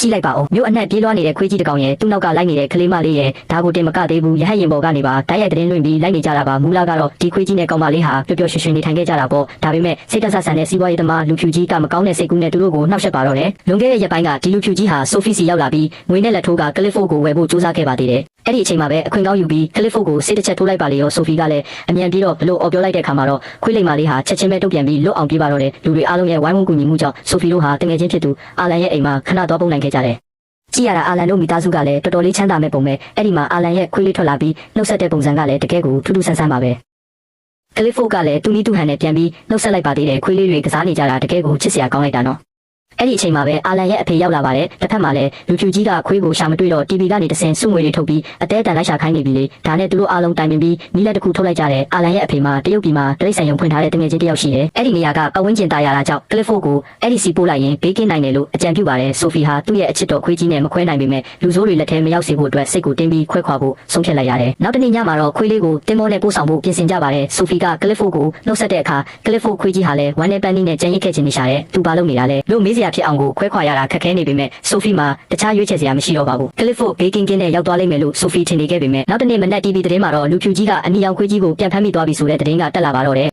ကြည့်လိုက်ပါဦးမြို့အနှံ့ပြေးလွှားနေတဲ့ခွေးကြီးတစ်ကောင်ရဲ့သူ့နောက်ကလိုက်နေတဲ့ကလေးမလေးရဲ့ဒါကိုတင်မကသေးဘူးရဟတ်ရင်ပေါ်ကနေပါတိုက်ရိုက်သတင်းလွှင့်ပြီးလိုက်နေကြတာပါမူလာကတော့ဒီခွေးကြီးနဲ့ကောင်မလေးဟာပျော်ပျော်ရွှင်ရွှင်နေထိုင်ခဲ့ကြတာပေါ့ဒါပေမဲ့စိတ်တဆဆန်တဲ့စီးပွားရေးသမားလူဖြူကြီးကမကောင်းတဲ့စိတ်ကူးနဲ့သူတို့ကိုနှောက်ယှက်ပါတော့တယ်လွန်ခဲ့တဲ့ရက်ပိုင်းကဒီလူဖြူကြီးဟာဆိုဖီစီရောက်လာပြီးငွေနဲ့လက်ထိုးကကလစ်ဖို့ကိုဝယ်ဖို့ကြိုးစားခဲ့ပါသေးတယ်အဲ့ဒီအချိန်မှာပဲအခွင့်ကောင်းယူပြီးကလစ်ဖို့ကိုစိတ်တစ်ချက်ထိုးလိုက်ပါလေရောဆိုဖီကလည်းအမြန်ပြီးတော့ဘလို့အော်ပြောလိုက်တဲ့အခါမှာတော့ခွေးလိမ္မာလေးဟာချက်ချင်းပဲတုတ်ပြန်ပြီးလွတ်အောင်ပြေးပါတော့တယ်လူတွေအားလုံးရဲ့ဝိုင်းဝန်းကူညီမှုကြောင့်ဆိုဖီတို့ဟာတငယ်ချင်းဖြစ်သူအာလန်ရဲ့အိမ်မှာခဏတော့ပုံနိုင်ခဲ့ကြတယ်ကြည့်ရတာအာလန်တို့မိသားစုကလည်းတော်တော်လေးချမ်းသာမဲ့ပုံပဲအဲ့ဒီမှာအာလန်ရဲ့ခွေးလေးထွက်လာပြီးနှုတ်ဆက်တဲ့ပုံစံကလည်းတကယ်ကိုထူးထူးဆန်းဆန်းပါပဲကလစ်ဖို့ကလည်းသူ့နည်းသူ့ဟန်နဲ့ပြန်ပြီးနှုတ်ဆက်လိုက်ပါသေးတယ်ခွေးလေးတွေကစားနေကြတာတကယ်ကိုချစ်စရာကောင်းလိုက်တာနော်အဲ့ဒီအချိန်မှာပဲအာလန်ရဲ့အဖေရောက်လာပါတယ်တစ်ဖက်မှာလည်းလူဖြူကြီးကခွေးကိုရှာမတွေ့တော့ TV ကနေတဆင်စုငွေတွေထုတ်ပြီးအသေးအတန်လိုက်ရှာခိုင်းနေပြီလေဒါနဲ့သူတို့အားလုံးတိုင်ပင်ပြီးမိလက်တစ်ခုထုတ်လိုက်ကြတယ်အာလန်ရဲ့အဖေမှာတရုတ်ပြည်မှာတိရစ္ဆာန်ရုံဖွင့်ထားတဲ့တငယ်ချင်းတစ်ယောက်ရှိတယ်အဲ့ဒီနေရာကပတ်ဝန်းကျင်တာယာတာကြောင့်ကလစ်ဖို့ကိုအဲ့ဒီစီပို့လိုက်ရင်ဘေးကင်းနိုင်တယ်လို့အကြံပြုပါတယ်ဆိုဖီဟာသူ့ရဲ့အချစ်တော်ခွေးကြီးနဲ့မခွဲနိုင်ပေမဲ့လူဆိုးတွေလက်ထဲမရောက်စေဖို့အတွက်စိတ်ကိုတင်းပြီးခွဲခွာဖို့ဆုံးဖြတ်လိုက်ရတယ်နောက်တနေ့ညမှာတော့ခွေးလေးကိုတင်းမောနဲ့ပို့ဆောင်ဖို့ပြင်ဆင်ကြပါတယ်ဆိုဖီကကလစ်ဖို့ကိုနှုတ်ဆက်တဲ့အခါကလစ်ဖို့ခွေးကြီးဟာလည်းဝမ်းနဲ့ပန်းနဲ့ကြံရစ်ခဲ့ခြင်းနေရှာတယ်သူဘာလုပ်နေတာလဲလို့မေးစရာဖြစ်အောင်ကိုခွဲခွာရတာခက်ခဲနေပေမဲ့ဆိုဖီမှာတခြားရွေးချယ်စရာမရှိတော့ပါဘူးကလစ်ဖို့ဘေးကင်းကင်းနဲ့ရောက်သွားလိမ့်မယ်လို့ဆိုဖီထင်နေခဲ့ပေမဲ့နောက်တနေ့မနက် TV သတင်းမှာတော့လူဖြူကြီးကအနီရောင်ခွေးကြီးကိုပြန်ဖမ်းမိသွားပြီဆိုတဲ့သတင်းကတက်လာပါတော့တယ်